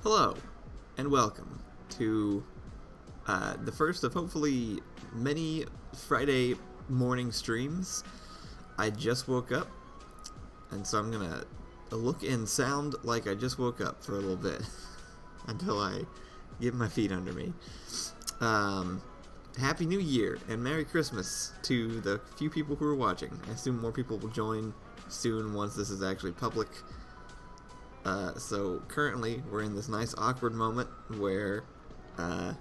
Hello, and welcome to the first of hopefully many Friday morning streams. I just woke up, and so I'm gonna look and sound like I just woke up for a little bit until I get my feet under me. Happy New Year and Merry Christmas to the few people who are watching. I assume more people will join soon once this is actually public. So currently we're in this nice awkward moment where I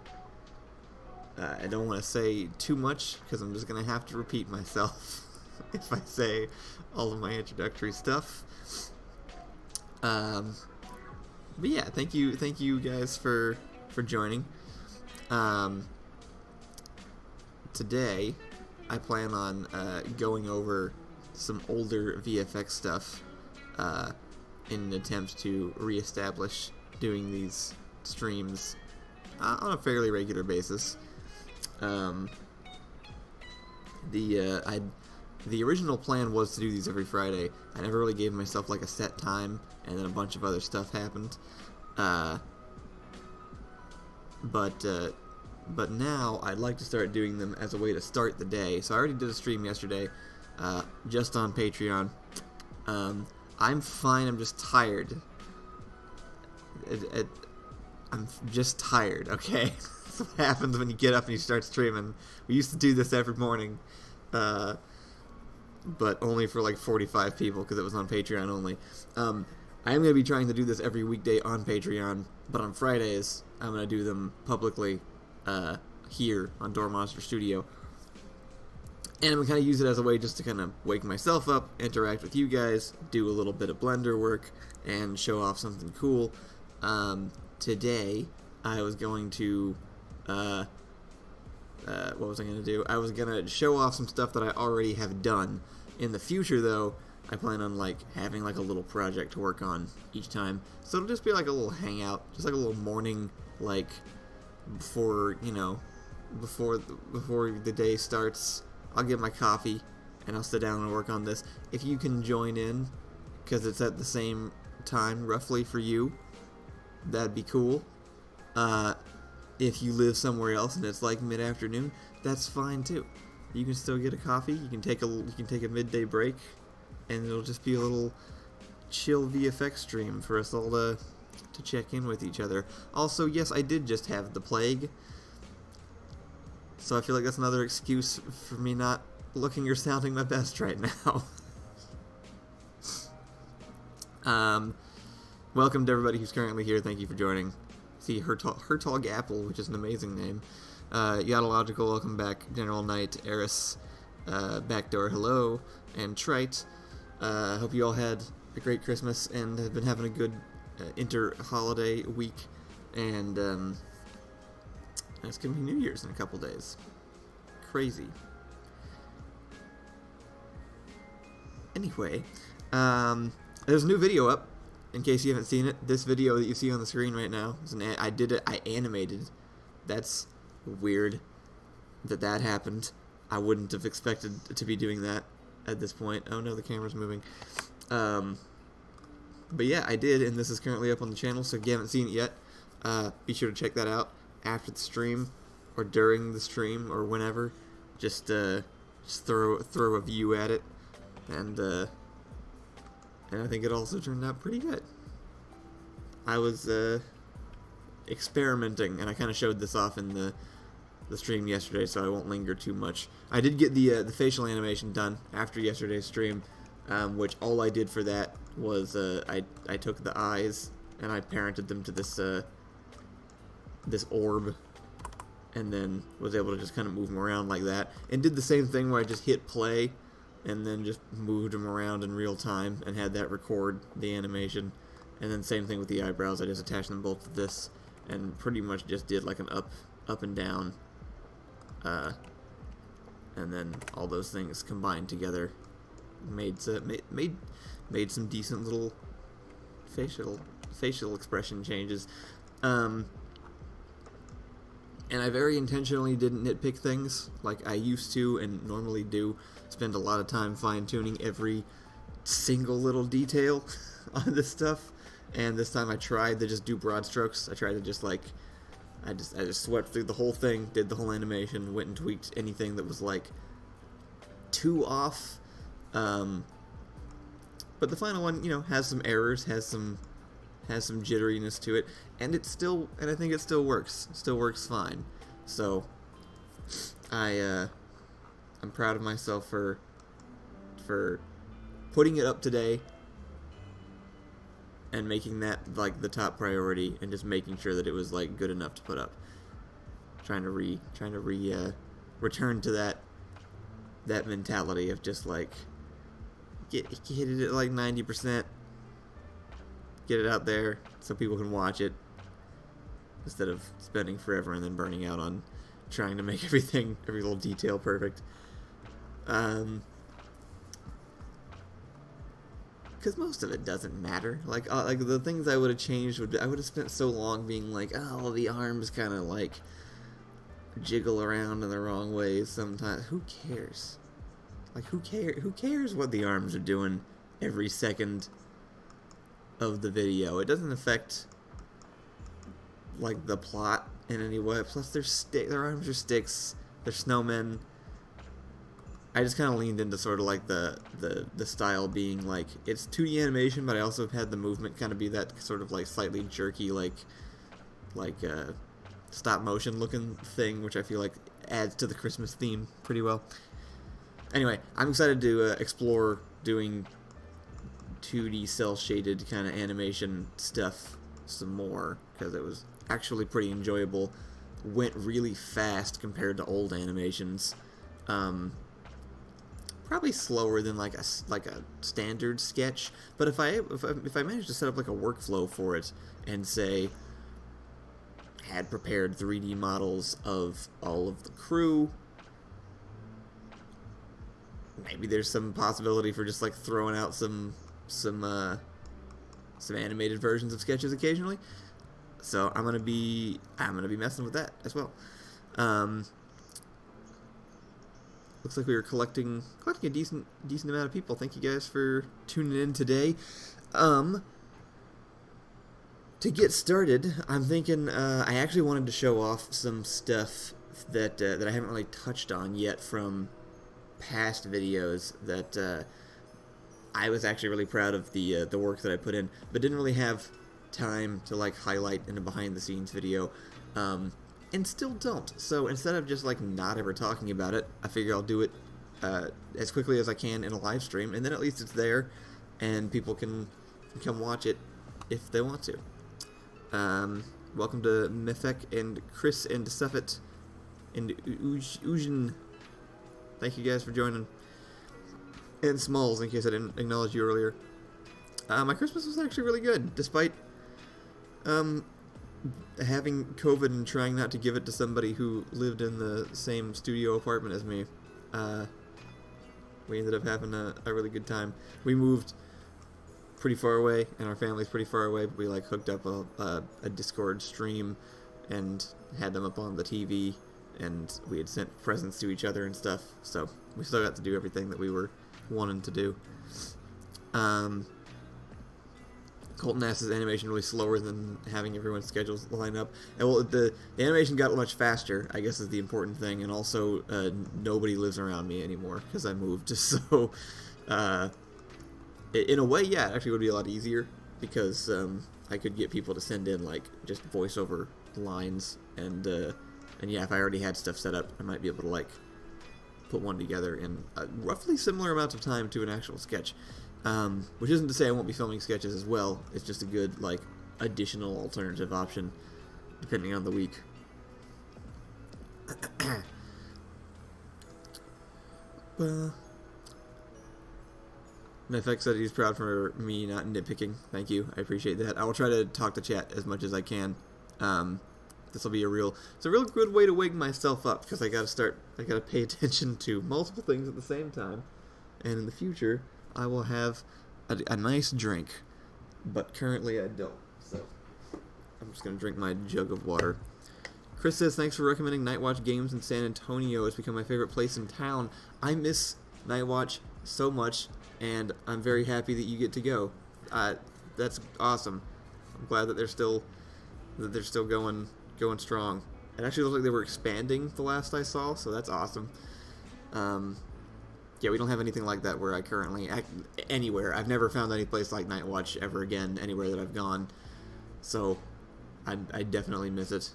don't want to say too much because I'm just going to have to repeat myself if I say all of my introductory stuff. But yeah, thank you guys for joining. Today I plan on going over some older VFX stuff in an attempt to reestablish doing these streams on a fairly regular basis. The original plan was to do these every Friday. I never really gave myself like a set time, and then a bunch of other stuff happened. But now I'd like to start doing them as a way to start the day. So I already did a stream yesterday, just on Patreon. I'm fine, I'm just tired. I'm just tired, okay? That's what happens when you get up and you start streaming. We used to do this every morning, but only for like 45 people because it was on Patreon only. I am going to be trying to do this every weekday on Patreon, but on Fridays, I'm going to do them publicly here on Door Monster Studio. And I'm going to kind of use it as a way just to kind of wake myself up, interact with you guys, do a little bit of Blender work, and show off something cool. Today, I was going to, what was I going to do? I was going to show off some stuff that I already have done. In the future, though, I plan on, like, having, like, a little project to work on each time. So it'll just be, like, a little hangout, just, like, a little morning, like, before, you know, before the day starts. I'll get my coffee, and I'll sit down and work on this. If you can join in, because it's at the same time, roughly, for you, that'd be cool. If you live somewhere else and it's like mid-afternoon, that's fine, too. You can still get a coffee, you can take a midday break, and it'll just be a little chill VFX stream for us all to check in with each other. Also, yes, I did just have the plague. So I feel like that's another excuse for me not looking or sounding my best right now. Welcome to everybody who's currently here. Thank you for joining. See, Hertog Apple, which is an amazing name. Yadological, welcome back. General Knight, Eris, Backdoor, hello, and Trite. Hope you all had a great Christmas and have been having a good inter-holiday week. And, it's going to be New Year's in a couple days. Crazy. Anyway, there's a new video up, in case you haven't seen it. This video that you see on the screen right now, I animated. That's weird that happened. I wouldn't have expected to be doing that at this point. Oh no, the camera's moving. But yeah, I did, and this is currently up on the channel, so if you haven't seen it yet, be sure to check that out after the stream or during the stream or whenever. Just throw a view at it, and I think it also turned out pretty good. I was experimenting, and I kind of showed this off in the stream yesterday, so I won't linger too much. I did get the facial animation done after yesterday's stream, which all I did for that was I took the eyes and I parented them to this orb, and then was able to just kind of move them around like that, and did the same thing where I just hit play and then just moved them around in real time and had that record the animation. And then same thing with the eyebrows, I just attached them both to this and pretty much just did like an up and down, and then all those things combined together made some decent little facial expression changes. And I very intentionally didn't nitpick things like I used to and normally do. Spend a lot of time fine-tuning every single little detail on this stuff. And this time I tried to just do broad strokes. I tried to just like, I just swept through the whole thing, did the whole animation, went and tweaked anything that was like too off. But the final one, you know, has some errors, has some jitteriness to it, and I think it still works. It still works fine. So I'm proud of myself for putting it up today and making that like the top priority, and just making sure that it was like good enough to put up. Trying to return to that mentality of just like hit it at like 90%, get it out there so people can watch it, instead of spending forever and then burning out on trying to make every little detail perfect. Because most of it doesn't matter. Like the things I would have changed I would have spent so long being like, oh, the arms kind of like jiggle around in the wrong ways sometimes. Who cares? Like, who cares what the arms are doing every second of the video? It doesn't affect like the plot in any way. Plus, their arms are sticks. They're snowmen. I just kind of leaned into sort of like the style being like, it's 2D animation, but I also had the movement kind of be that sort of like slightly jerky, like stop motion looking thing, which I feel like adds to the Christmas theme pretty well. Anyway, I'm excited to explore doing 2D cell shaded kind of animation stuff some more, because it was actually pretty enjoyable. Went really fast compared to old animations. Probably slower than like a standard sketch, but if I managed to set up like a workflow for it, and say had prepared 3D models of all of the crew, maybe there's some possibility for just like throwing out some animated versions of sketches occasionally. So I'm gonna be messing with that as well. Looks like we were collecting a decent amount of people. Thank you guys for tuning in today. To get started, I'm thinking I actually wanted to show off some stuff that I haven't really touched on yet from past videos that I was actually really proud of the work that I put in, but didn't really have time to like highlight in a behind the scenes video. And still don't. So instead of just like not ever talking about it, I figure I'll do it as quickly as I can in a live stream, and then at least it's there and people can come watch it if they want to. Welcome to Mifek and Chris and Suffet and Ujin. Thank you guys for joining. And Smalls, in case I didn't acknowledge you earlier. My Christmas was actually really good, despite having COVID and trying not to give it to somebody who lived in the same studio apartment as me. We ended up having a really good time. We moved pretty far away, and our family's pretty far away, but we like hooked up a Discord stream and had them up on the TV, and we had sent presents to each other and stuff, so we still got to do everything that we were wanting to do. Colton asked, is animation really slower than having everyone's schedules line up? And well, the animation got much faster, I guess, is the important thing, and also nobody lives around me anymore because I moved. So, in a way, yeah, it actually would be a lot easier, because I could get people to send in like just voiceover lines, and yeah, if I already had stuff set up, I might be able to like put one together in a roughly similar amount of time to an actual sketch. Which isn't to say I won't be filming sketches as well. It's just a good, like, additional alternative option, depending on the week. Mifek said he's proud for me not nitpicking. Thank you. I appreciate that. I will try to talk to chat as much as I can. This will be it's a real good way to wake myself up, because I gotta pay attention to multiple things at the same time. And in the future, I will have a nice drink, but currently I don't, so I'm just going to drink my jug of water. Chris says, thanks for recommending Nightwatch Games in San Antonio. It's become my favorite place in town. I miss Nightwatch so much, and I'm very happy that you get to go. That's awesome. I'm glad that they're still going strong. It actually looked like they were expanding the last I saw, so that's awesome. Yeah, we don't have anything like that where I currently anywhere. I've never found any place like Nightwatch ever again anywhere that I've gone, so I definitely miss it.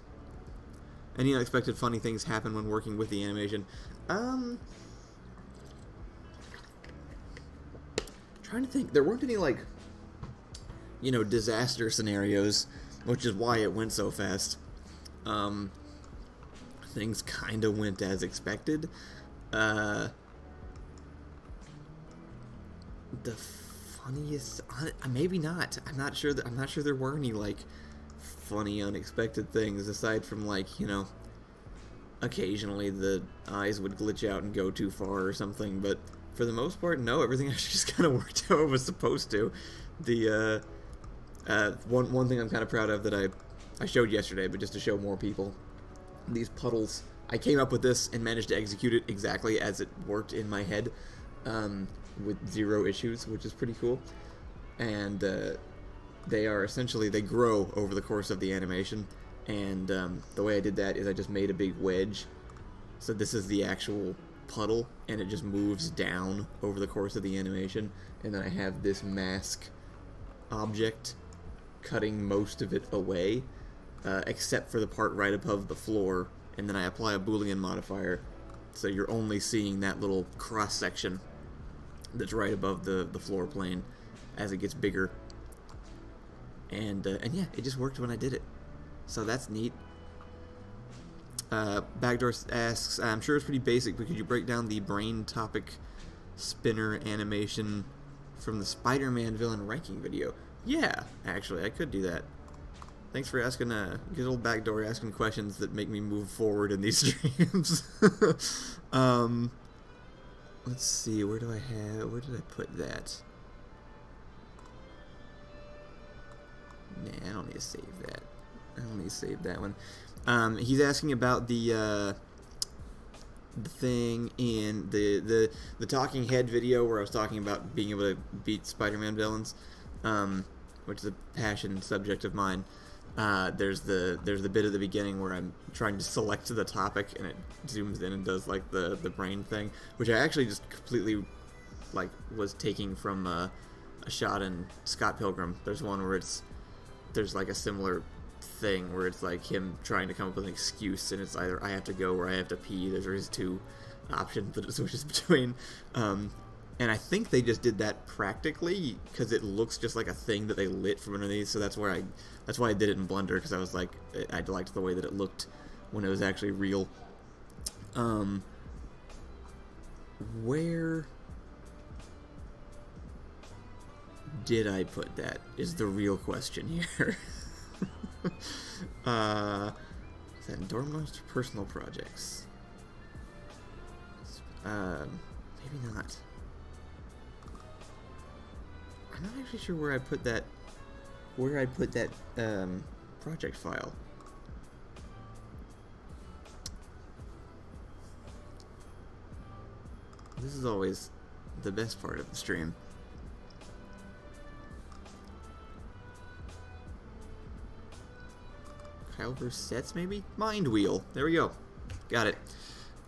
Any unexpected funny things happen when working with the animation? Trying to think. There weren't any, like, you know, disaster scenarios, which is why it went so fast. Things kind of went as expected. The funniest, maybe not. I'm not sure there were any, like, funny unexpected things aside from, like, you know, occasionally the eyes would glitch out and go too far or something, but for the most part, no, everything actually just kind of worked how it was supposed to. The one thing I'm kind of proud of that I showed yesterday, but just to show more people, these puddles, I came up with this and managed to execute it exactly as it worked in my head, with 0 issues, which is pretty cool. And they are essentially, they grow over the course of the animation, and the way I did that is I just made a big wedge. So this is the actual puddle, and it just moves down over the course of the animation, and then I have this mask object cutting most of it away, except for the part right above the floor, and then I apply a Boolean modifier, so you're only seeing that little cross section that's right above the floor plane as it gets bigger. And yeah, it just worked when I did it. So that's neat. Backdoor asks, I'm sure it's pretty basic, but could you break down the brain topic spinner animation from the Spider-Man villain ranking video? Yeah, actually, I could do that. Thanks for asking, good old Backdoor asking questions that make me move forward in these streams. Let's see, where did I put that? Nah, I don't need to save that. I don't need to save that one. He's asking about the thing in the talking head video where I was talking about being able to beat Spider-Man villains, which is a passion subject of mine. There's the bit at the beginning where I'm trying to select the topic and it zooms in and does like the brain thing, which I actually just completely like was taking from a shot in Scott Pilgrim. There's one where there's like a similar thing where it's like him trying to come up with an excuse, and it's either I have to go or I have to pee. There's 2 options that it switches between. And I think they just did that practically because it looks just like a thing that they lit from underneath. So that's why I did it in Blender, because I was like, I liked the way that it looked when it was actually real. Where did I put that is the real question here. Is that in Dorm Monster Personal Projects? Maybe not. I'm not actually sure where I put that project file. This is always the best part of the stream. Kyleverse sets, maybe? Mind Wheel. There we go. Got it.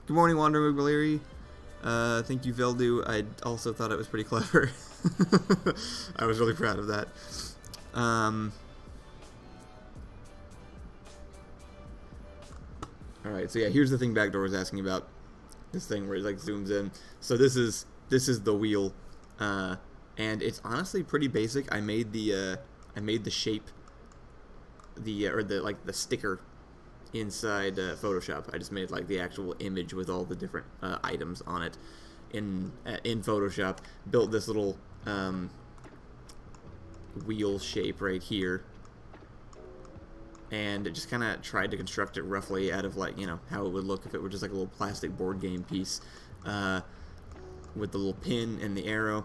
Good morning, Wandering Mugbaleri. Thank you, Veldu. I also thought it was pretty clever. I was really proud of that. Alright, so yeah, here's the thing Backdoor was asking about. This thing where it like zooms in. So this is the wheel. And it's honestly pretty basic. I made the shape, the sticker inside Photoshop. I just made like the actual image with all the different items on it in Photoshop. Built this little wheel shape right here, and just kind of tried to construct it roughly out of like, you know, how it would look if it were just like a little plastic board game piece, with the little pin and the arrow.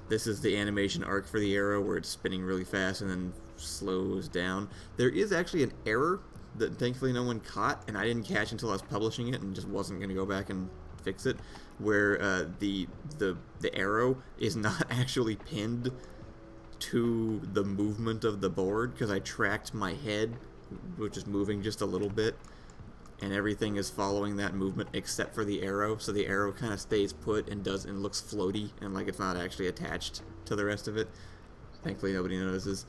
This is the animation arc for the arrow where it's spinning really fast and then slows down. There is actually an error that thankfully no one caught, and I didn't catch until I was publishing it and just wasn't going to go back and fix it, where the arrow is not actually pinned to the movement of the board, because I tracked my head, which is moving just a little bit, and everything is following that movement except for the arrow, so the arrow kind of stays put and looks floaty, and like it's not actually attached to the rest of it. Thankfully nobody notices.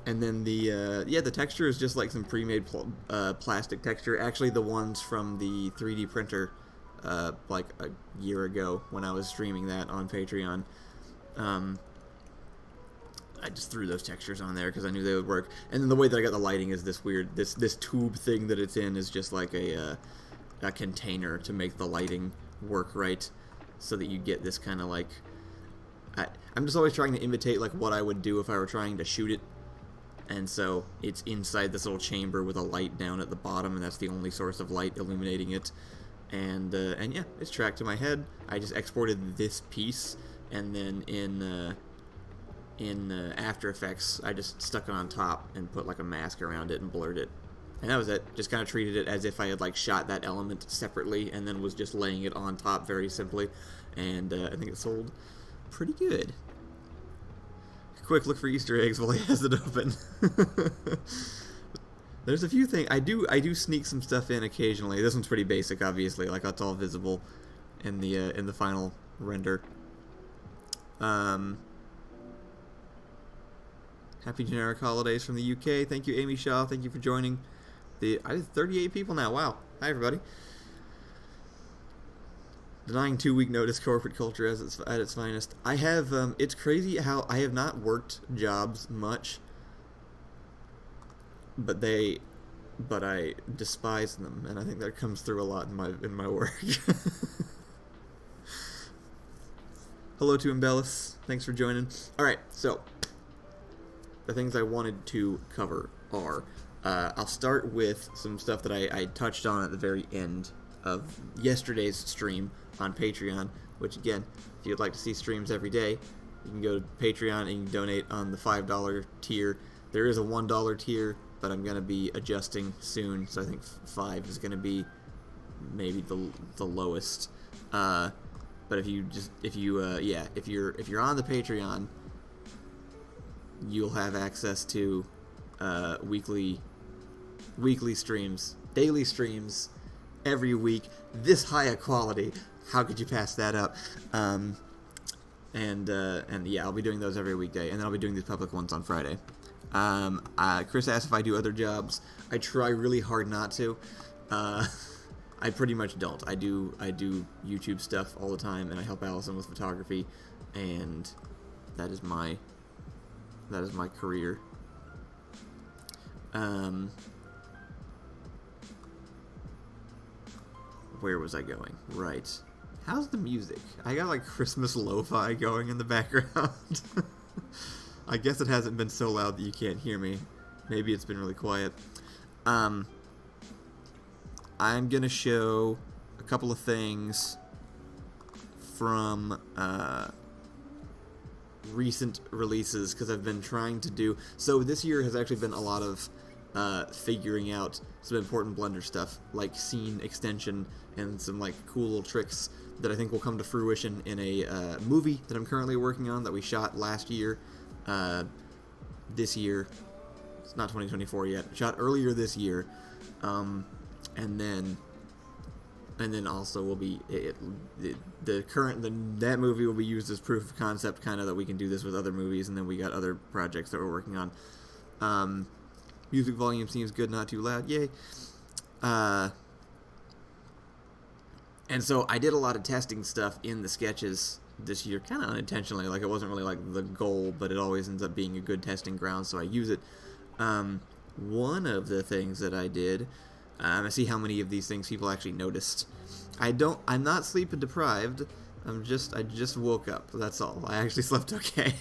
And then the texture is just like some pre-made plastic texture. Actually, the ones from the 3D printer, like a year ago when I was streaming that on Patreon. I just threw those textures on there because I knew they would work. And then the way that I got the lighting is this weird, this tube thing that it's in is just like a container to make the lighting work right, so that you get this kind of like. I'm just always trying to imitate like what I would do if I were trying to shoot it. And so it's inside this little chamber with a light down at the bottom, and that's the only source of light illuminating it. And yeah, it's tracked to my head. I just exported this piece, and then in After Effects, I just stuck it on top and put like a mask around it and blurred it. And that was it. Just kind of treated it as if I had like shot that element separately and then was just laying it on top very simply. And I think it sold pretty good. Quick look for Easter eggs while he has it open. There's a few things I do sneak some stuff in occasionally. This one's pretty basic, obviously, like that's all visible in the final render. Happy generic holidays from the UK. Thank you, Amy Shaw. Thank you for joining. I did 38 people now. Wow. Hi, everybody. Denying 2-week notice corporate culture at its finest. I have, it's crazy how I have not worked jobs much, but I despise them, and I think that comes through a lot in my work. Hello to Embellis. Thanks for joining. Alright, so, the things I wanted to cover are, I'll start with some stuff that I touched on at the very end of yesterday's stream on Patreon, which again, if you'd like to see streams every day, you can go to Patreon and you can donate on the $5 tier. There is a $1 tier, but I'm going to be adjusting soon, so I think 5 is going to be maybe the lowest. But if you're on the Patreon, you'll have access to weekly streams, daily streams every week, this high a quality. How could you pass that up? And yeah, I'll be doing those every weekday, and then I'll be doing these public ones on Friday. Chris asked if I do other jobs. I try really hard not to. I pretty much don't. I do YouTube stuff all the time, and I help Allison with photography, and that is my career. Where was I going? Right. How's the music? I got like Christmas lo-fi going in the background. I guess it hasn't been so loud that you can't hear me. Maybe it's been really quiet. I'm gonna show a couple of things from recent releases, because I've been trying to do... So this year has actually been a lot of figuring out some important Blender stuff, like scene extension and some like cool little tricks that I think will come to fruition in a movie that I'm currently working on that we shot last year. This year, it's not 2024 yet, shot earlier this year, and then also will be that movie will be used as proof of concept, kind of, that we can do this with other movies, and then we got other projects that we're working on. Music volume seems good, not too loud, yay. And so I did a lot of testing stuff in the sketches this year, kind of unintentionally. Like, it wasn't really like the goal, but it always ends up being a good testing ground, so I use it. One of the things that I did, I see how many of these things people actually noticed. I'm not sleep deprived. I just woke up. That's all. I actually slept okay.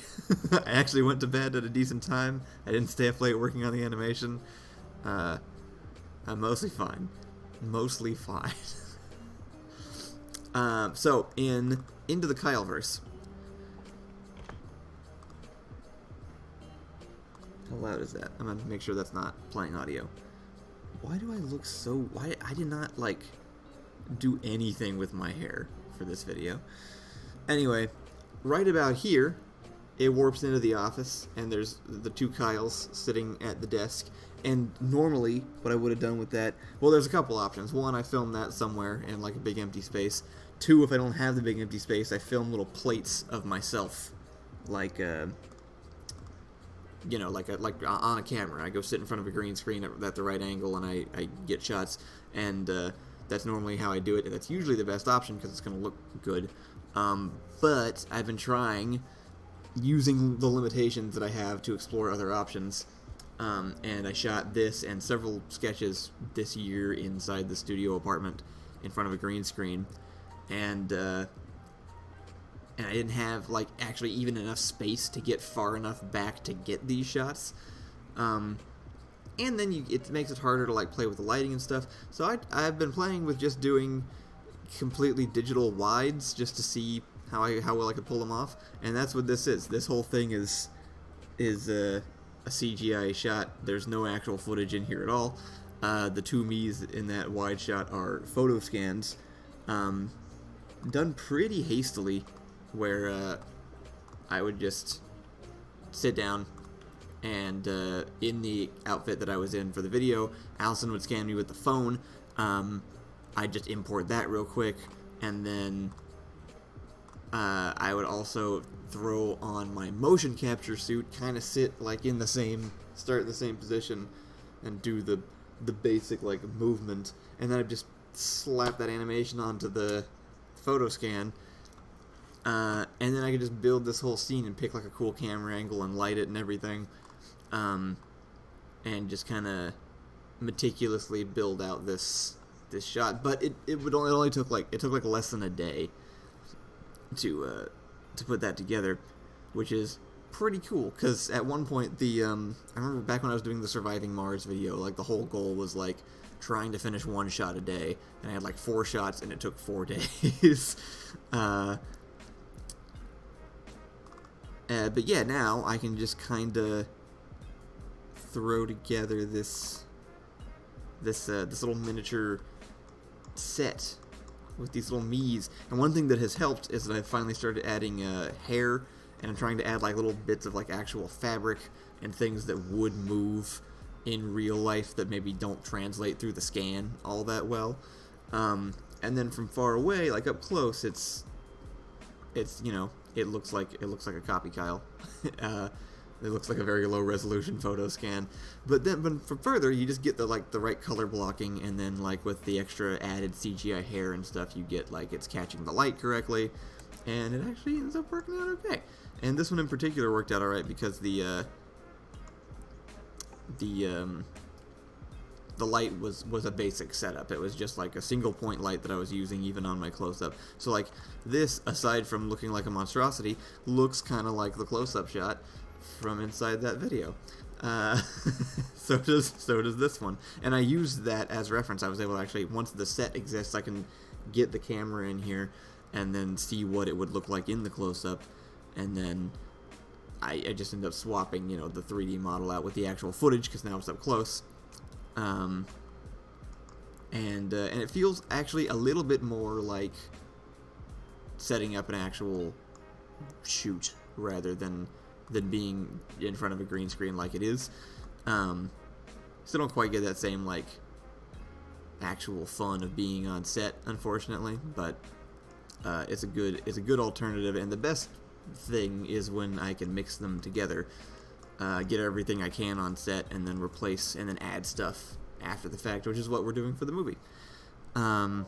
I actually went to bed at a decent time. I didn't stay up late working on the animation. I'm mostly fine. Mostly fine. So into the Kyleverse. How loud is that? I'm gonna make sure that's not playing audio. Why do I look so... Why I did not, like, do anything with my hair for this video. Anyway, right about here it warps into the office, and there's the two Kyles sitting at the desk. And normally, what I would have done with that, well, there's a couple options. One, I film that somewhere in like a big empty space. Two, if I don't have the big empty space, I film little plates of myself, like you know, like on a camera. I go sit in front of a green screen at the right angle, and I get shots. And that's normally how I do it. And that's usually the best option because it's going to look good. But I've been trying, using the limitations that I have, to explore other options. And I shot this and several sketches this year inside the studio apartment in front of a green screen. And I didn't have, like, actually even enough space to get far enough back to get these shots. And then it makes it harder to, like, play with the lighting and stuff. So I've been playing with just doing completely digital wides just to see how well I could pull them off. And that's what this is. This whole thing is a CGI shot. There's no actual footage in here at all. The two me's in that wide shot are photo scans, done pretty hastily, where I would just sit down, and in the outfit that I was in for the video, Allison would scan me with the phone. I'd just import that real quick, and then I would also throw on my motion capture suit, kind of sit like in the same, start in the same position, and do the basic like movement, and then I'd just slap that animation onto the photo scan, and then I could just build this whole scene and pick like a cool camera angle and light it and everything, and just kind of meticulously build out this shot. But it only took like less than a day to put that together, which is pretty cool, because at one point I remember back when I was doing the Surviving Mars video, like the whole goal was like trying to finish one shot a day, and I had like 4 shots and it took 4 days. But yeah, now I can just kind of throw together this little miniature set with these little me's. And one thing that has helped is that I've finally started adding hair, and I'm trying to add like little bits of like actual fabric and things that would move in real life that maybe don't translate through the scan all that well. And then from far away, like up close, it's you know, it looks like a copy Kyle. It looks like a very low resolution photo scan. But from further, you just get the right color blocking, and then like with the extra added CGI hair and stuff, you get like it's catching the light correctly, and it actually ends up working out okay. And this one in particular worked out alright because the light was a basic setup. It was just like a single point light that I was using even on my close-up. So like this, aside from looking like a monstrosity, looks kind of like the close-up shot from inside that video. So does this one. And I used that as reference. I was able to actually, once the set exists, I can get the camera in here and then see what it would look like in the close-up. And then I just end up swapping, you know, the 3D model out with the actual footage, because now it's up close. And it feels actually a little bit more like setting up an actual shoot rather than being in front of a green screen like it is. Still don't quite get that same like actual fun of being on set, unfortunately, but it's a good alternative. And the best thing is when I can mix them together, get everything I can on set, and then replace and then add stuff after the fact, which is what we're doing for the movie. I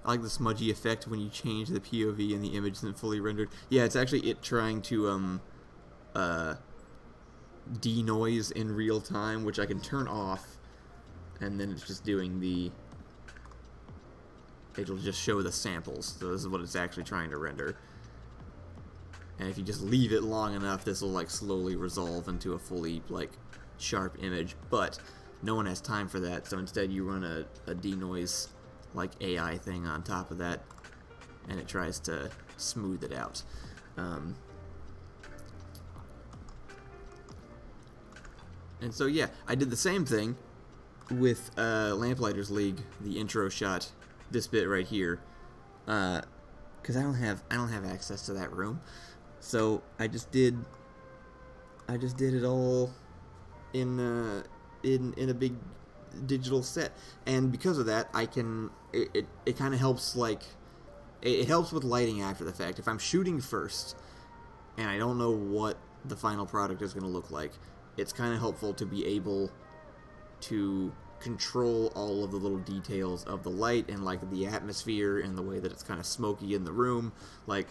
like the smudgy effect when you change the POV and the image isn't fully rendered. Yeah, it's actually it trying to denoise in real time, which I can turn off, and then it's just doing it'll just show the samples. So this is what it's actually trying to render. And if you just leave it long enough, this will like slowly resolve into a fully like sharp image. But no one has time for that, so instead you run a denoise like AI thing on top of that, and it tries to smooth it out. And so yeah, I did the same thing with Lamplighters League, the intro shot, this bit right here, because I don't have access to that room. So I just did it all in a big digital set, and because of that, I can it kind of helps, like it helps with lighting after the fact. If I'm shooting first and I don't know what the final product is going to look like, it's kind of helpful to be able to control all of the little details of the light and like the atmosphere and the way that it's kind of smoky in the room. Like,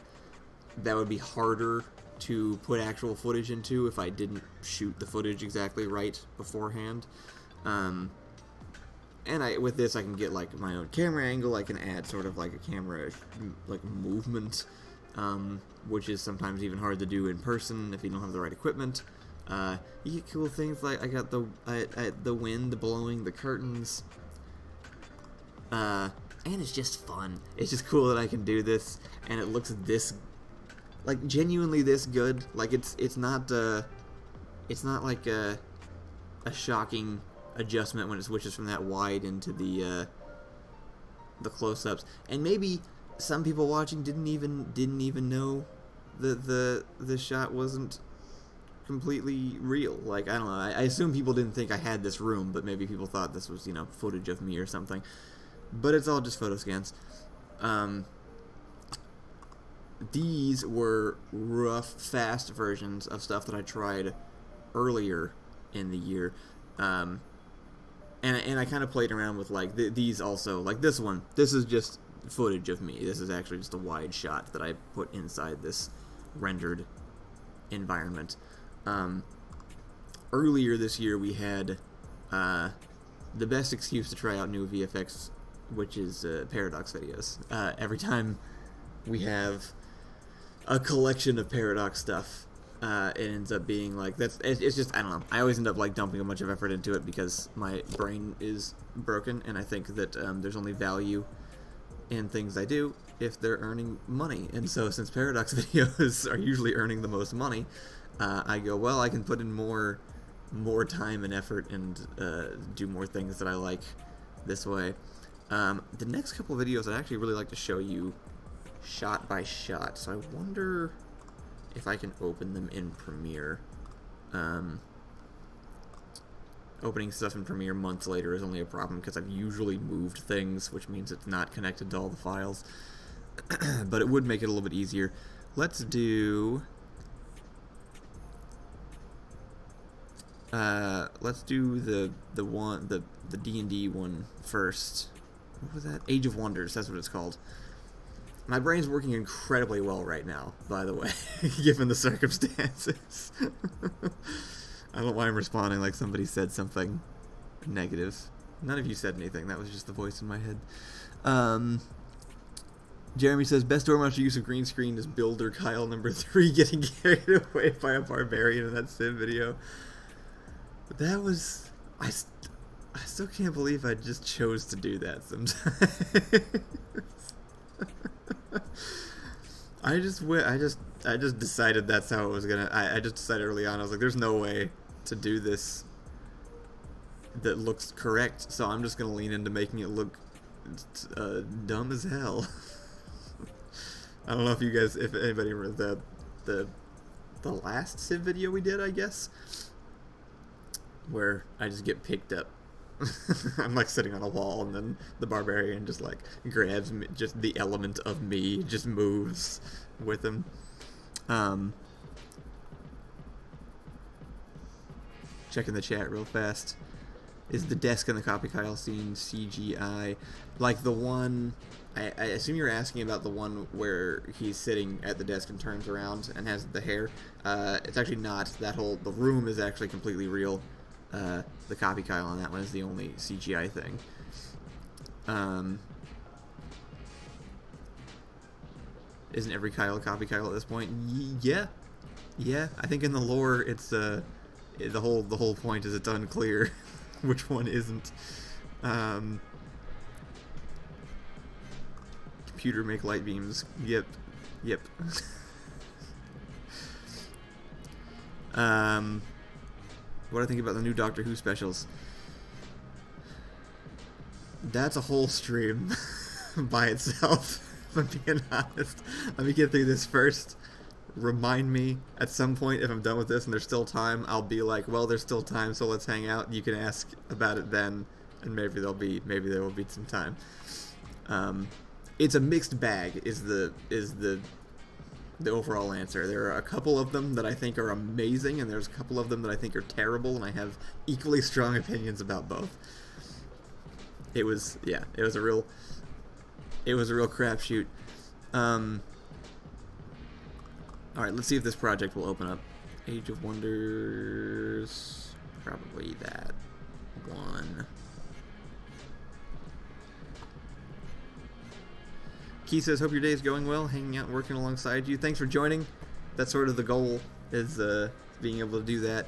that would be harder to put actual footage into if I didn't shoot the footage exactly right beforehand. And with this, I can get like my own camera angle. I can add sort of like a camera like movement, which is sometimes even hard to do in person if you don't have the right equipment. You get cool things like I got the wind blowing the curtains, and it's just fun. It's just cool that I can do this, and it looks this, like, genuinely this good. Like, it's not like a shocking adjustment when it switches from that wide into the close-ups. And maybe some people watching didn't even know the shot wasn't completely real. Like, I don't know. I assume people didn't think I had this room, but maybe people thought this was, footage of me or something. But it's all just photo scans. These were rough, fast versions of stuff that I tried earlier in the year. And I kind of played around with, like, these also. Like, this one. This is just footage of me. This is actually just a wide shot that I put inside this rendered environment. Earlier this year, we had the best excuse to try out new VFX, which is Paradox videos. Every time we have a collection of Paradox stuff, it ends up being like, it's just, I don't know. I always end up like dumping a bunch of effort into it because my brain is broken, and I think that there's only value in things I do if they're earning money. And so since Paradox videos are usually earning the most money, I go, well, I can put in more time and effort and do more things that I like this way. The next couple of videos I'd actually really like to show you shot by shot, so I wonder if I can open them in Premiere. Opening stuff in Premiere months later is only a problem because I've usually moved things, which means it's not connected to all the files. But it would make it a little bit easier. Let's do the D&D one first. What was that? Age of Wonders, that's what it's called. My brain's working incredibly well right now, by the way, given the circumstances. I don't know why I'm responding like somebody said something negative. None of you said anything. That was just the voice in my head. Jeremy says, best Doormaster use of green screen is Builder Kyle number 3 getting carried away by a barbarian in that sim video. That was... I still can't believe I just chose to do that sometimes. I just decided that's how it was gonna... I just decided early on, I was like, there's no way to do this that looks correct, so I'm just gonna lean into making it look dumb as hell. I don't know if you guys, if anybody remember the last Civ video we did, I guess, where I just get picked up. I'm like sitting on a wall, and then the barbarian just like grabs me, just the element of me just moves with him. Checking the chat real fast. Is the desk in the Copy Kyle scene CGI? Like the one, I assume you're asking about the one where he's sitting at the desk and turns around and has the hair. It's actually not. The room is actually completely real. The Copy Kyle on that one is the only CGI thing. Isn't every Kyle a Copy Kyle at this point? Yeah. I think in the lore, it's the whole point is it's unclear which one isn't. Computer make light beams. Yep. What do I think about the new Doctor Who specials? That's a whole stream by itself, if I'm being honest. Let me get through this first. remind me at some point if I'm done with this and there's still time. I'll be like, well, there's still time, so let's hang out. You can ask about it then, and maybe there will be some time. It's a mixed bag is the overall answer. There are a couple of them that I think are amazing, and there's a couple of them that I think are terrible, and I have equally strong opinions about both. It was a real crapshoot. Alright, let's see if this project will open up. Age of Wonders, probably that one. Key says, hope your day is going well, hanging out and working alongside you. Thanks for joining. That's sort of the goal, is being able to do that.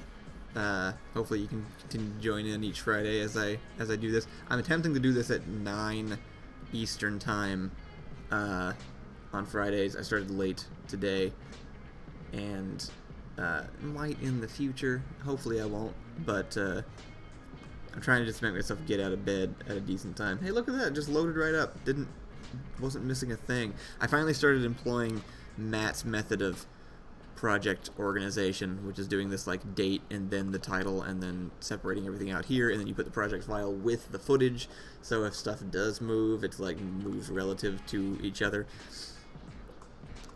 Hopefully you can continue to join in each Friday as I do this. I'm attempting to do this at 9 Eastern time on Fridays. I started late today, and might in the future. Hopefully I won't, but I'm trying to just make myself get out of bed at a decent time. Hey, look at that, just loaded right up. Wasn't missing a thing. I finally started employing Matt's method of project organization, which is doing this like date and then the title and then separating everything out here, and then you put the project file with the footage, so if stuff does move, it's like moves relative to each other.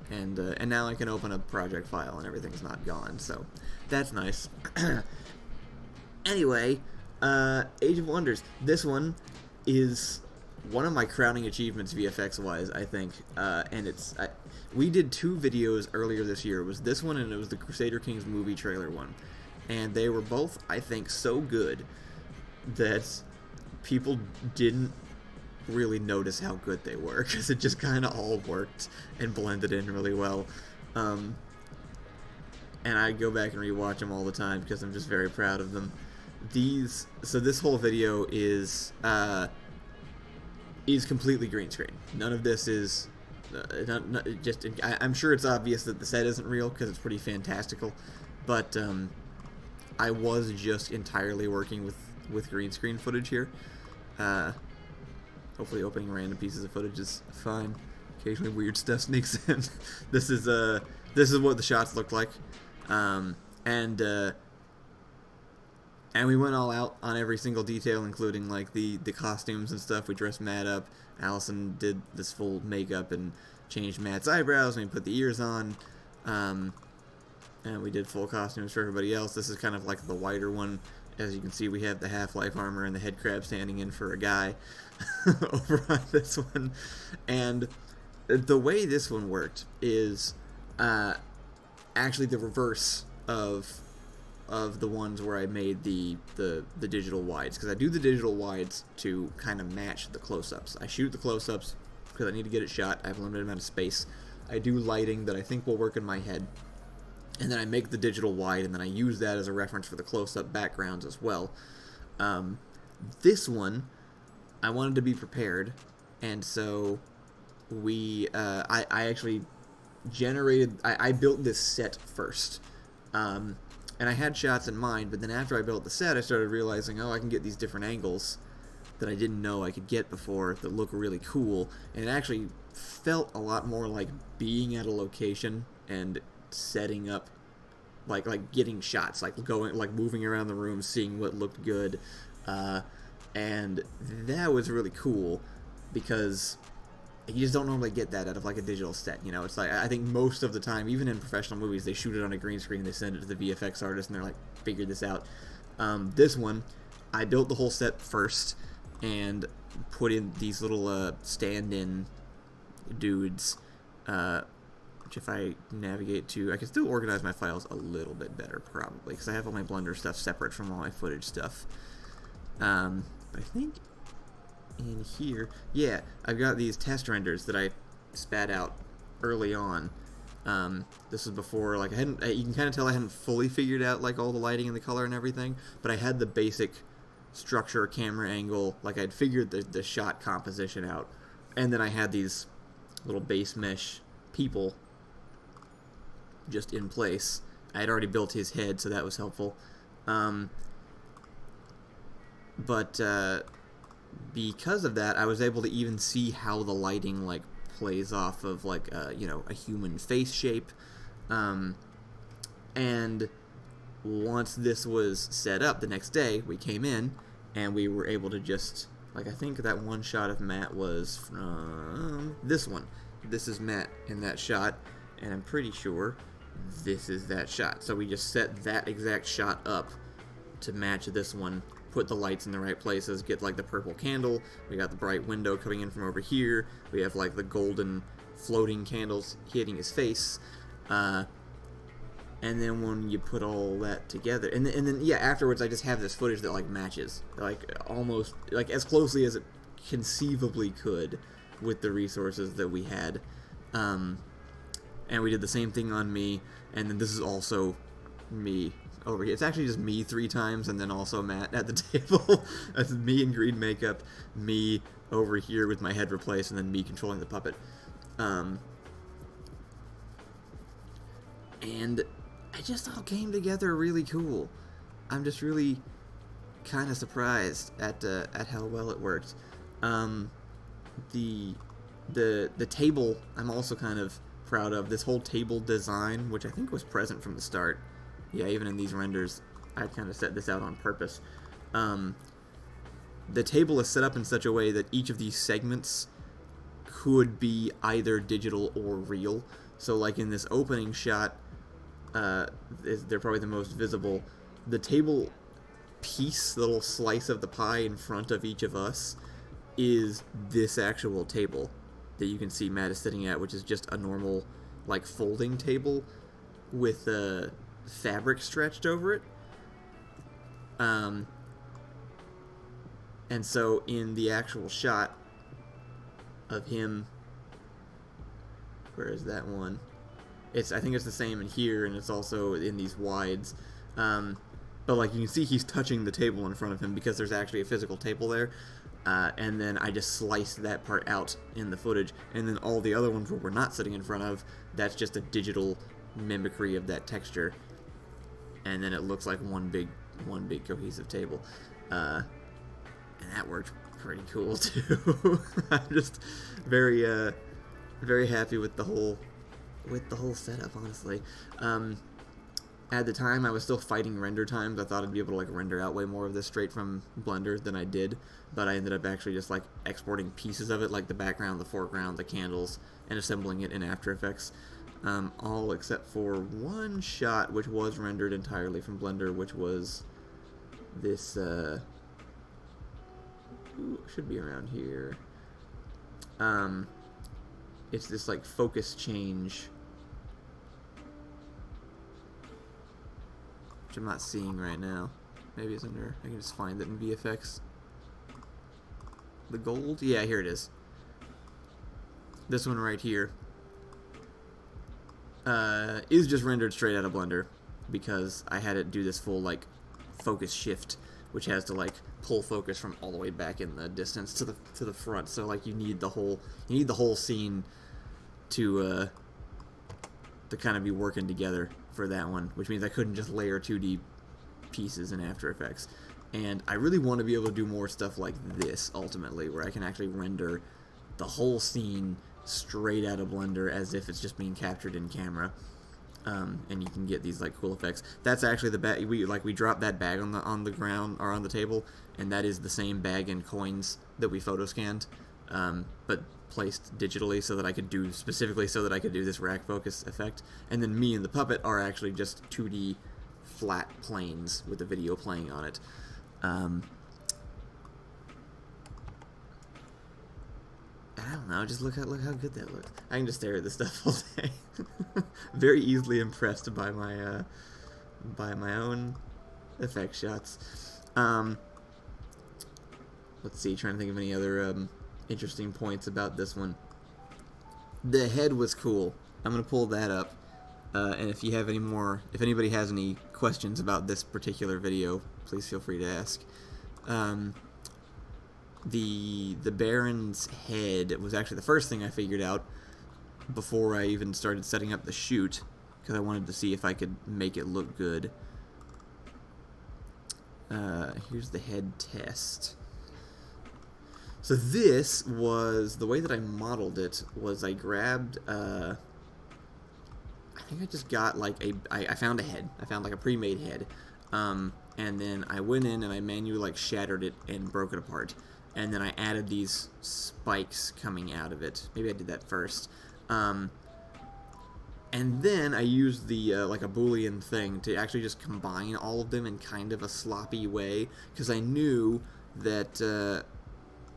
And now I can open a project file and everything's not gone, so that's nice. Anyway, Age of Wonders. This one is one of my crowning achievements VFX wise, I think, and we did 2 videos earlier this year. It was this one and it was the Crusader Kings movie trailer one, and they were both, I think, so good that people didn't really notice how good they were, because it just kind of all worked and blended in really well. And I go back and rewatch them all the time because I'm just very proud of them. So this whole video is completely green screen. None of this is I'm sure it's obvious that the set isn't real because it's pretty fantastical, but I was just entirely working with green screen footage here. Hopefully opening random pieces of footage is fine. Occasionally weird stuff sneaks in. This is what the shots look like. And we went all out on every single detail, including like the costumes and stuff. We dressed Matt up. Allison did this full makeup and changed Matt's eyebrows, and we put the ears on. And we did full costumes for everybody else. This is kind of like the wider one. As you can see, we have the Half-Life armor and the head crab standing in for a guy over on this one. And the way this one worked is actually the reverse of the ones where I made the digital wides, because I do the digital wides to kind of match the close-ups. I shoot the close-ups because I need to get it shot. I have a limited amount of space. I do lighting that I think will work in my head, and then I make the digital wide, and then I use that as a reference for the close-up backgrounds as well. This one, I wanted to be prepared, and so I actually I built this set first. And I had shots in mind, but then after I built the set, I started realizing, I can get these different angles that I didn't know I could get before that look really cool, and it actually felt a lot more like being at a location and setting up, like getting shots, like moving around the room, seeing what looked good, and that was really cool because you just don't normally get that out of like a digital set. It's like, I think most of the time, even in professional movies, they shoot it on a green screen, they send it to the VFX artist, and they're like, figure this out. This one, I built the whole set first and put in these little stand-in dudes, which if I navigate to, I can still organize my files a little bit better probably, because I have all my Blender stuff separate from all my footage stuff. But I think in here, yeah, I've got these test renders that I spat out early on. This was before, like, you can kind of tell I hadn't fully figured out like all the lighting and the color and everything, but I had the basic structure, camera angle, like I'd figured the shot composition out, and then I had these little base mesh people just in place. I had already built his head, so that was helpful. But because of that, I was able to even see how the lighting like plays off of like a human face shape, And once this was set up, the next day we came in and we were able to just, like, I think that one shot of Matt was from this one. This is Matt in that shot, and I'm pretty sure this is that shot. So we just set that exact shot up to match this one, put the lights in the right places, get like the purple candle, we got the bright window coming in from over here, we have like the golden floating candles hitting his face, and then when you put all that together, and then yeah, afterwards I just have this footage that like matches, like almost like as closely as it conceivably could with the resources that we had, and we did the same thing on me, and then this is also me over here. It's actually just me 3 times, and then also Matt at the table. That's me in green makeup, me over here with my head replaced, and then me controlling the puppet. And it just all came together really cool. I'm just really kind of surprised at how well it worked. The table I'm also kind of proud of. This whole table design, which I think was present from the start. Yeah, even in these renders, I kind of set this out on purpose. The table is set up in such a way that each of these segments could be either digital or real. So like in this opening shot, they're probably the most visible. The table piece, the little slice of the pie in front of each of us, is this actual table that you can see Matt is sitting at, which is just a normal like folding table with fabric stretched over it. And so in the actual shot of him, where is that one? I think it's the same in here, and it's also in these wides. But like you can see, he's touching the table in front of him because there's actually a physical table there. And then I just sliced that part out in the footage, and then all the other ones where we're not sitting in front of, that's just a digital mimicry of that texture, and then it looks like one big cohesive table, and that worked pretty cool too. I'm just very happy with the whole setup, honestly. At the time, I was still fighting render times. I thought I'd be able to like render out way more of this straight from Blender than I did, but I ended up actually just like exporting pieces of it, like the background, the foreground, the candles, and assembling it in After Effects. All except for one shot, which was rendered entirely from Blender, which was this, should be around here. It's this like focus change, which I'm not seeing right now. Maybe it's under, I can just find it in VFX. The gold? Yeah, here it is. This one right here is just rendered straight out of Blender because I had it do this full like focus shift, which has to like pull focus from all the way back in the distance to the front. So like you need the whole scene to kind of be working together for that one, which means I couldn't just layer 2D pieces in After Effects. And I really want to be able to do more stuff like this ultimately, where I can actually render the whole scene straight out of Blender as if it's just being captured in camera, and you can get these like cool effects. That's actually the bag we dropped that bag on the ground or on the table, and that is the same bag and coins that we photo scanned, but placed digitally so that I could do this rack focus effect. And then me and the puppet are actually just 2D flat planes with the video playing on it. I don't know, just look how good that looks. I can just stare at this stuff all day. Very easily impressed by my own effect shots. Let's see, trying to think of any other interesting points about this one. The head was cool. I'm gonna pull that up, and if anybody has any questions about this particular video, please feel free to ask. The Baron's head was actually the first thing I figured out before I even started setting up the shoot, because I wanted to see if I could make it look good. Here's the head test. So this was, the way that I modeled it was I grabbed, I think I just got like I found a head. I found like a pre-made head. And then I went in and I manually like shattered it and broke it apart. And then I added these spikes coming out of it. Maybe I did that first. And then I used the like a Boolean thing to actually just combine all of them in kind of a sloppy way, because I knew that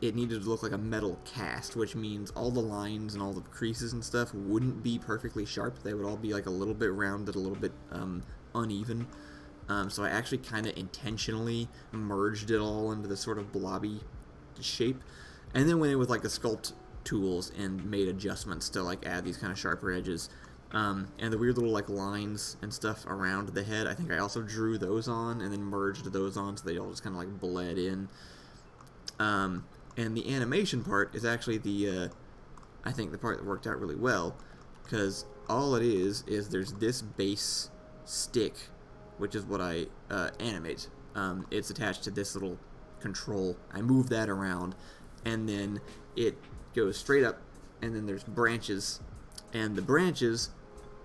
it needed to look like a metal cast, which means all the lines and all the creases and stuff wouldn't be perfectly sharp. They would all be like a little bit rounded, a little bit uneven. So I actually kind of intentionally merged it all into this sort of blobby shape, and then went in with like the sculpt tools and made adjustments to like add these kind of sharper edges. And the weird little like lines and stuff around the head, I think I also drew those on and then merged those on so they all just kind of like bled in. And the animation part is actually the, I think the part that worked out really well, because all it is there's this base stick, which is what I animate. It's attached to this little control. I move that around, and then it goes straight up, and then there's branches, and the branches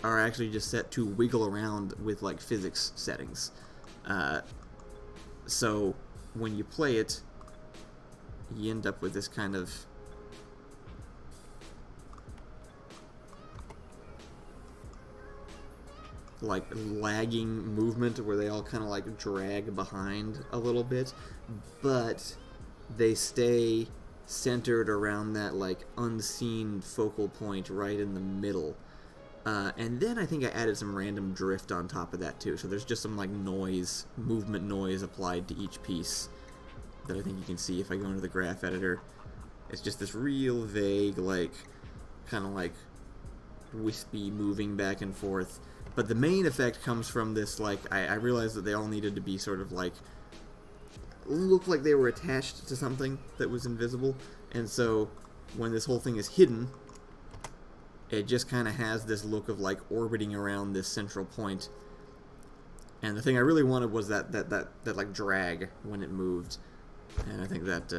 are actually just set to wiggle around with like physics settings. So when you play it, you end up with this kind of like lagging movement where they all kind of like drag behind a little bit, but they stay centered around that like unseen focal point right in the middle. And then I think I added some random drift on top of that too, so there's just some like noise, movement noise applied to each piece that I think you can see if I go into the graph editor. It's just this real vague, like kind of like wispy moving back and forth. But the main effect comes from this, like, I realized that they all needed to be sort of, like, look like they were attached to something that was invisible. And so, when this whole thing is hidden, it just kind of has this look of, like, orbiting around this central point. And the thing I really wanted was that like, drag when it moved. And I think that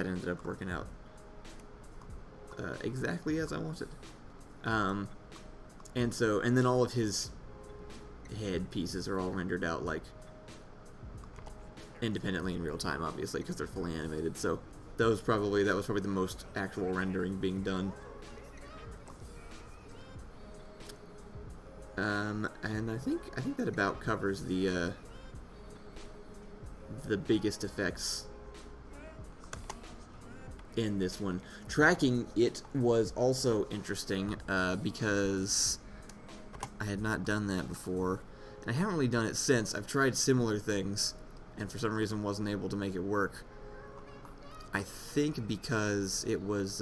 ended up working out exactly as I wanted. And then all of his head pieces are all rendered out like independently in real time, obviously, because they're fully animated. So that was probably the most actual rendering being done. And I think that about covers the biggest effects in this one. Tracking it was also interesting because I had not done that before, and I haven't really done it since. I've tried similar things, and for some reason wasn't able to make it work. I think because it was,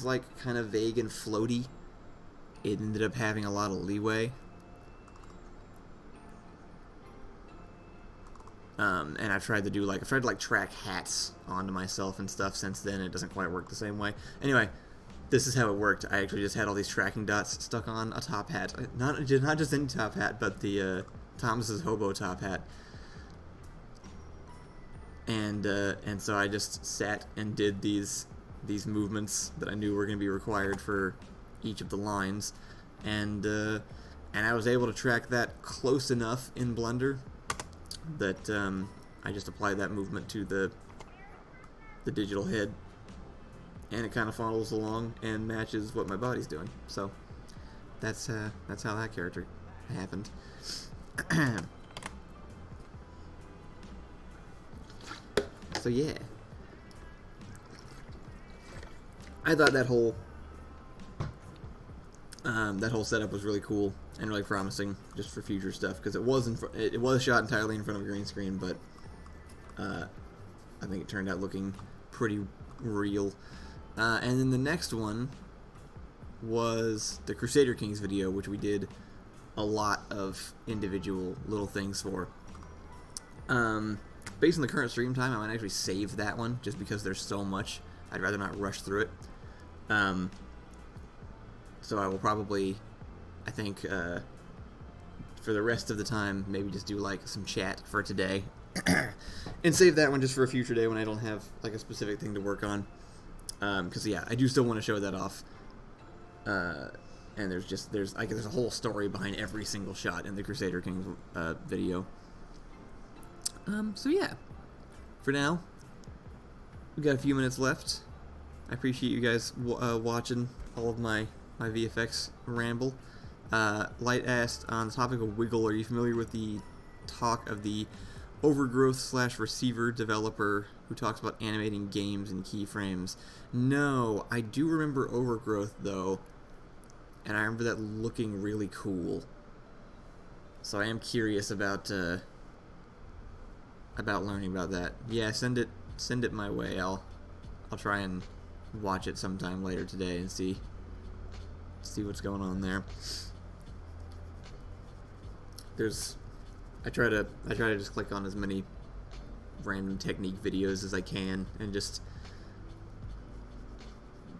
like kind of vague and floaty, it ended up having a lot of leeway. And I've tried to track hats onto myself and stuff since then. It doesn't quite work the same way. Anyway, this is how it worked. I actually just had all these tracking dots stuck on a top hat. Not just any top hat, but the Thomas's hobo top hat. And so I just sat and did these movements that I knew were going to be required for each of the lines, and I was able to track that close enough in Blender that I just applied that movement to the digital head, and it kind of follows along and matches what my body's doing. So that's how that character happened. So yeah, I thought that whole setup was really cool and really promising just for future stuff, because it was shot entirely in front of a green screen, but I think it turned out looking pretty real. And then the next one was the Crusader Kings video, which we did a lot of individual little things for. Based on the current stream time, I might actually save that one, just because there's so much. I'd rather not rush through it. So I will probably, I think, for the rest of the time, maybe just do like some chat for today, and save that one just for a future day when I don't have like a specific thing to work on. Because yeah, I do still want to show that off. And there's a whole story behind every single shot in the Crusader Kings video. So yeah, for now, we got a few minutes left. I appreciate you guys watching all of my VFX ramble. Light asked, on the topic of Wiggle, are you familiar with the talk of the overgrowth/receiver developer who talks about animating games in keyframes? No, I do remember Overgrowth though, and I remember that looking really cool. So I am curious about learning about that. Yeah, send it my way. I'll try and watch it sometime later today and see what's going on there. I try to just click on as many random technique videos as I can and just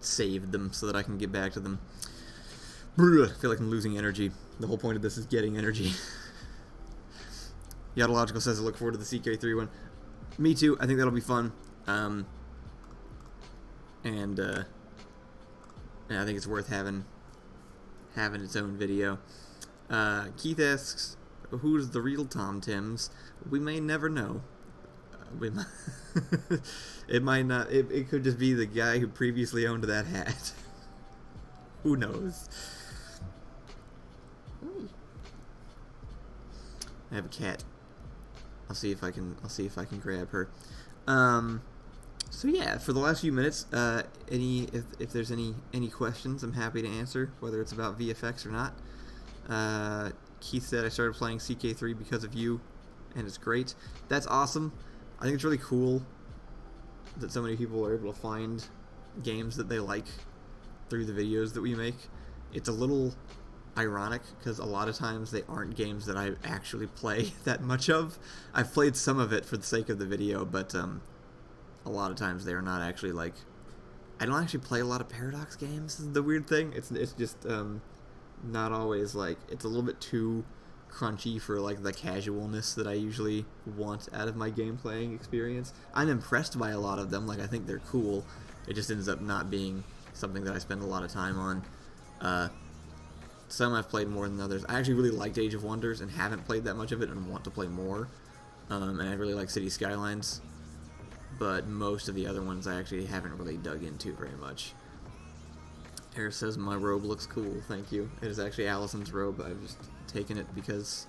save them so that I can get back to them. I feel like I'm losing energy. The whole point of this is getting energy. Yadological says I look forward to the CK3 one. Me too. I think that'll be fun. And I think it's worth having its own video. Keith asks, who's the real Tom Tims? We may never know. It might not. It could just be the guy who previously owned that hat. Who knows? I have a cat. I'll see if I can grab her. So yeah, for the last few minutes, if there's any questions, I'm happy to answer, whether it's about VFX or not. Keith said, I started playing CK3 because of you, and it's great. That's awesome. I think it's really cool that so many people are able to find games that they like through the videos that we make. It's a little ironic because a lot of times they aren't games that I actually play that much of. I've played some of it for the sake of the video, but a lot of times they are not actually like... I don't actually play a lot of Paradox games, is the weird thing. It's just not always like... It's a little bit too crunchy for like the casualness that I usually want out of my game playing experience. I'm impressed by a lot of them, like I think they're cool. It just ends up not being something that I spend a lot of time on. Some I've played more than others. I actually really liked Age of Wonders and haven't played that much of it and want to play more. And I really like City Skylines. But most of the other ones I actually haven't really dug into very much. Eric says my robe looks cool, thank you. It is actually Allison's robe, I've just taken it because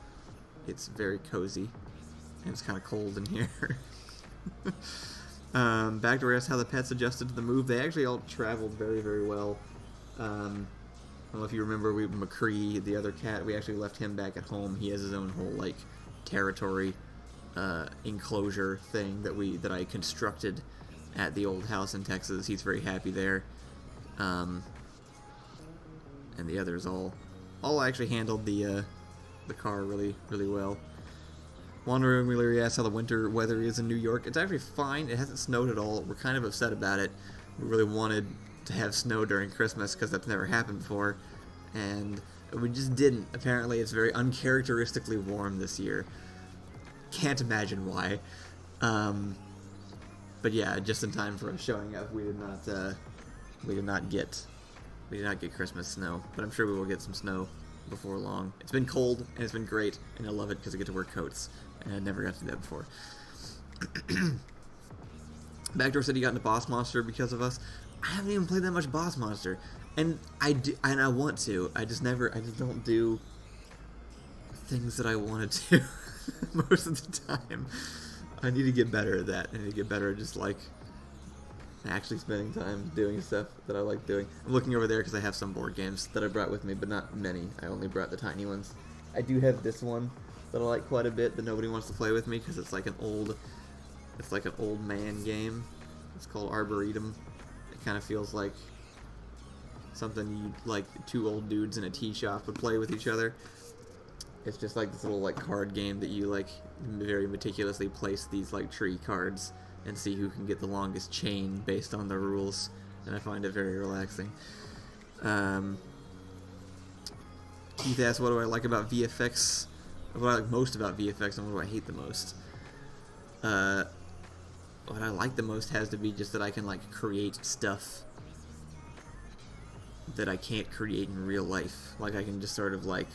it's very cozy. And it's kind of cold in here. Backdoor asks how the pets adjusted to the move. They actually all traveled very, very well. I don't know if you remember, McCree, the other cat, we actually left him back at home. He has his own whole, like, territory enclosure thing that I constructed at the old house in Texas. He's very happy there. And the others all actually handled the car really, really well. Wandering Wheeler asks how the winter weather is in New York. It's actually fine. It hasn't snowed at all. We're kind of upset about it. We really wanted to have snow during Christmas because that's never happened before, and we just didn't. Apparently it's very uncharacteristically warm this year. Can't imagine why. But yeah, just in time for us showing up, we did not get Christmas snow, but I'm sure we will get some snow before long. It's been cold and it's been great, and I love it because I get to wear coats, and I never got to do that before. Backdoor said he got into Boss Monster because of us. I haven't even played that much Boss Monster, and I want to. I just don't do things that I want to do most of the time. I need to get better at that. I need to get better at just like actually spending time doing stuff that I like doing. I'm looking over there because I have some board games that I brought with me, but not many. I only brought the tiny ones. I do have this one that I like quite a bit that nobody wants to play with me because it's like an old man game. It's called Arboretum. It kind of feels like something you like two old dudes in a tea shop would play with each other. It's just like this little like card game that you like very meticulously place these like tree cards and see who can get the longest chain based on the rules, and I find it very relaxing. Keith asked, what do I like about VFX? What I like most about VFX, and what do I hate the most? what I like the most has to be just that I can like create stuff that I can't create in real life. Like I can just sort of like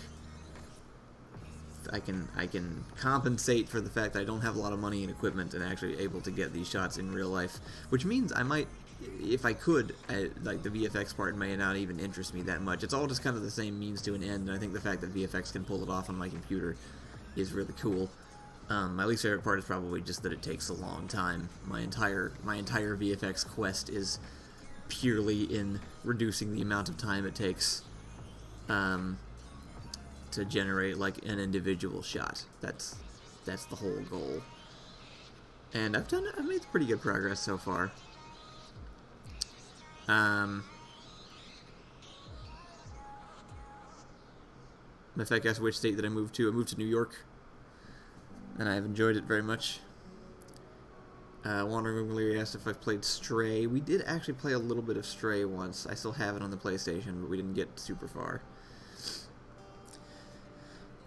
I can compensate for the fact that I don't have a lot of money and equipment and actually able to get these shots in real life, which means I might, if I could, like the VFX part may not even interest me that much. It's all just kind of the same means to an end, and I think the fact that VFX can pull it off on my computer is really cool. My least favorite part is probably just that it takes a long time. My entire VFX quest is purely in reducing the amount of time it takes to generate like an individual shot. That's the whole goal. And I've made pretty good progress so far. If I guess which state that I moved to New York, and I've enjoyed it very much. Wandering O'Leary asked if I've played Stray. We did actually play a little bit of Stray once. I still have it on the PlayStation, but we didn't get super far.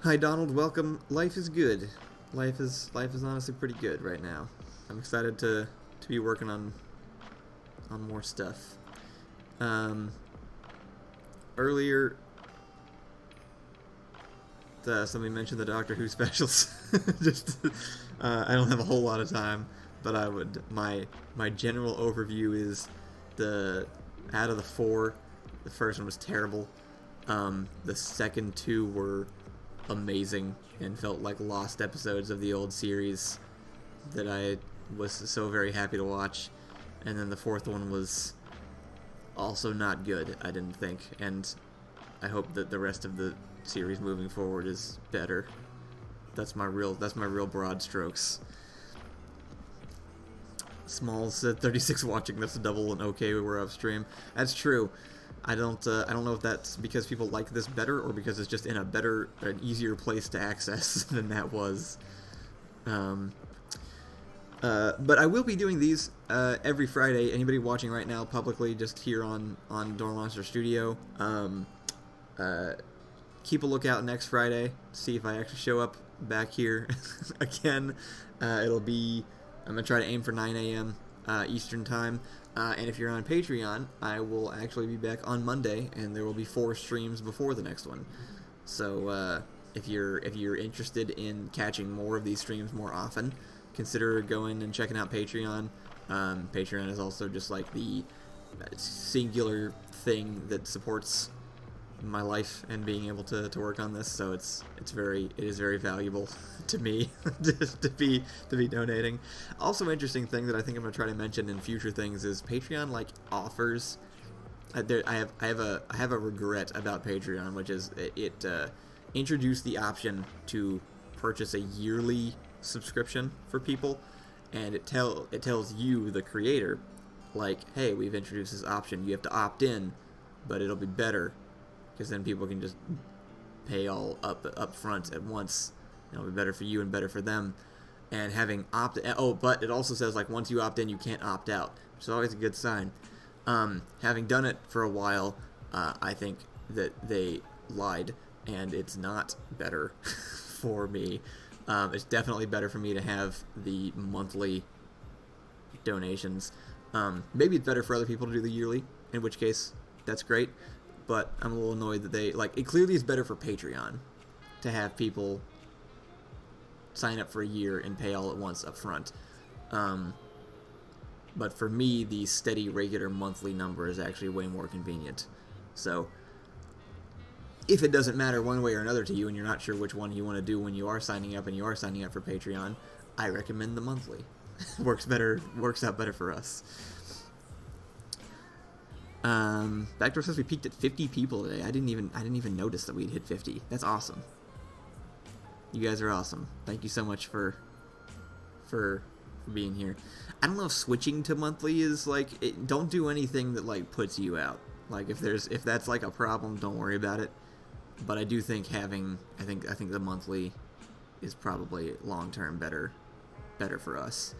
Hi Donald, welcome. Life is good. Life is honestly pretty good right now. I'm excited to be working on more stuff. Earlier, somebody mentioned the Doctor Who specials. I don't have a whole lot of time, but I would. My general overview is out of the 4, the first one was terrible. The second 2 were amazing and felt like lost episodes of the old series that I was so very happy to watch. And then the 4th one was also not good, I didn't think, and I hope that the rest of the series moving forward is better. That's my real broad strokes. Smalls said 36 watching. That's a double and okay. We're upstream. That's true. I don't know if that's because people like this better or because it's just in an easier place to access than that was. But I will be doing these every Friday. Anybody watching right now publicly, just here on Door Monster Studio, keep a lookout next Friday. See if I actually show up back here again. I'm gonna try to aim for 9 a.m. Eastern time. And if you're on Patreon, I will actually be back on Monday, and there will be 4 streams before the next one. So if you're interested in catching more of these streams more often, consider going and checking out Patreon. Patreon is also just like the singular thing that supports my life and being able to work on this. So it is very valuable to me to be donating. Also, interesting thing that I think I'm gonna try to mention in future things is Patreon like offers. I have a regret about Patreon, which is it introduced the option to purchase a yearly subscription for people, and it tells you, the creator, like, hey, we've introduced this option. You have to opt in, but it'll be better because then people can just pay all up front at once. It'll be better for you and better for them. And having but it also says like once you opt in, you can't opt out, which is always a good sign. Having done it for a while, I think that they lied, and it's not better for me. It's definitely better for me to have the monthly donations. Maybe it's better for other people to do the yearly, in which case that's great. But I'm a little annoyed that it clearly is better for Patreon to have people sign up for a year and pay all at once up front. But for me, the steady, regular monthly number is actually way more convenient. So if it doesn't matter one way or another to you and you're not sure which one you want to do when you are signing up and you are signing up for Patreon, I recommend the monthly. Works out better for us. Backdoor says we peaked at 50 people today. I didn't even notice that we'd hit 50. That's awesome. You guys are awesome. Thank you so much for being here. I don't know if switching to monthly is like don't do anything that like puts you out. Like if that's like a problem, don't worry about it. But I do think I think the monthly is probably long term better for us.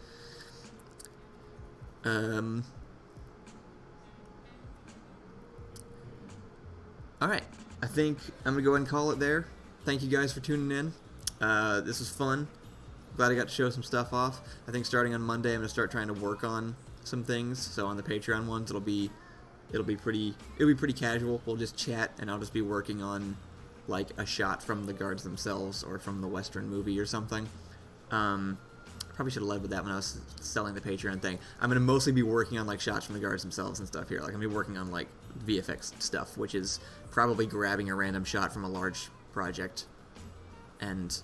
Alright, I think I'm going to go ahead and call it there. Thank you guys for tuning in. This was fun. glad I got to show some stuff off. I think starting on Monday, I'm gonna start trying to work on some things. So on the Patreon ones, it'll be pretty casual. We'll just chat, and I'll just be working on like a shot from the guards themselves or from the Western movie or something. Probably should have led with that when I was selling the Patreon thing. I'm gonna mostly be working on like shots from the guards themselves and stuff here. Like I'm gonna be working on like VFX stuff, which is probably grabbing a random shot from a large project and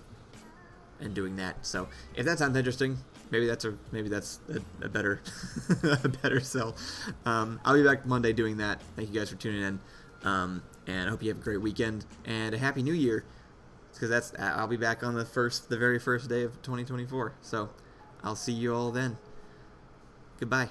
doing that. So if that sounds interesting, maybe that's a better a better sell. I'll be back Monday doing that. Thank you guys for tuning in, and I hope you have a great weekend and a happy New Year, because I'll be back on the very first day of 2024. So I'll see you all then. Goodbye.